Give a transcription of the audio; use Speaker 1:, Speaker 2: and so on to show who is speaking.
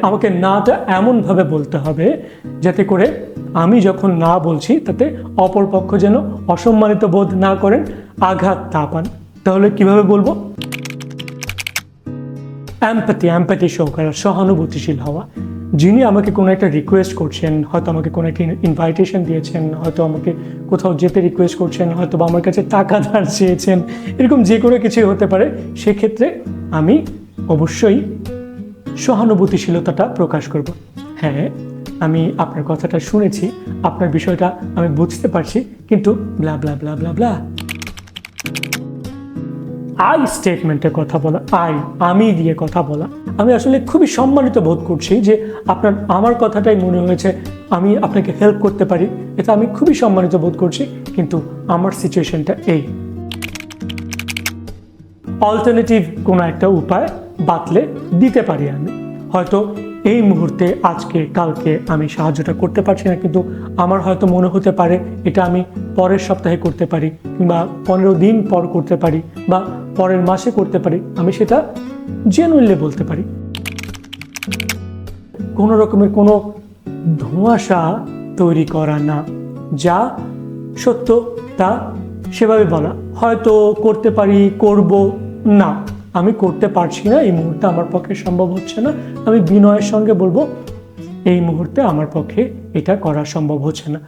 Speaker 1: আমাকে নাটা এমনভাবে বলতে হবে যাতে করে আমি যখন না বলছি তাতে অপরপক্ষ যেন অসম্মানিত বোধ না করেন, আঘাত না পান। তাহলে কিভাবে বলবো? এমপ্যাথি শো করা, সহানুভূতিশীল হওয়া। যিনি আমাকে কোনো একটা রিকোয়েস্ট করছেন, হয়তো আমাকে কোনো একটা ইনভাইটেশন দিয়েছেন, হয়তো আমাকে কোথাও যেতে রিকোয়েস্ট করছেন, হয়তো বা আমার কাছে টাকা ধার চেয়েছেন, এরকম যে কোনো কিছুই হতে পারে, সেক্ষেত্রে আমি অবশ্যই সহানুভূতিশীলতাটা প্রকাশ করব। হ্যাঁ, আমি আপনার কথাটা শুনেছি, আপনার বিষয়টা আমি বুঝতে পারছি, কিন্তু ব্লা ব্লা ব্লা ব্লা ব্লা। আই স্টেটমেন্টে কথা বলা, আমি দিয়ে কথা বলা। আমি আসলে খুবই সম্মানিত বোধ করছি যে আপনার আমার কথাটাই মনে হয়েছে আমি আপনাকে হেল্প করতে পারি, এটা আমি খুবই সম্মানিত বোধ করছি, কিন্তু আমার সিচুয়েশনটা এই। অল্টারনেটিভ কোনো একটা উপায় বাতলে দিতে পারি আমি। হয়তো এই মুহূর্তে আজকে কালকে আমি সাহায্যটা করতে পারছি না, কিন্তু আমার হয়তো মনে হতে পারে এটা আমি পরের সপ্তাহে করতে পারি, কিংবা 15 দিন পর করতে পারি, বা পরের মাসে করতে পারি। আমি সেটা জেনুইনলি বলতে পারি। কোনো রকমের কোনো ধোঁয়াশা তৈরি করা না, যা সত্য তা সেভাবে বলা। হয়তো করতে পারি, করব না, আমি করতে পারছি না, এই মুহূর্তে আমার পক্ষে সম্ভব হচ্ছে না। আমি বিনয়ের সঙ্গে বলবো এই মুহূর্তে আমার পক্ষে এটা করা সম্ভব হচ্ছে না।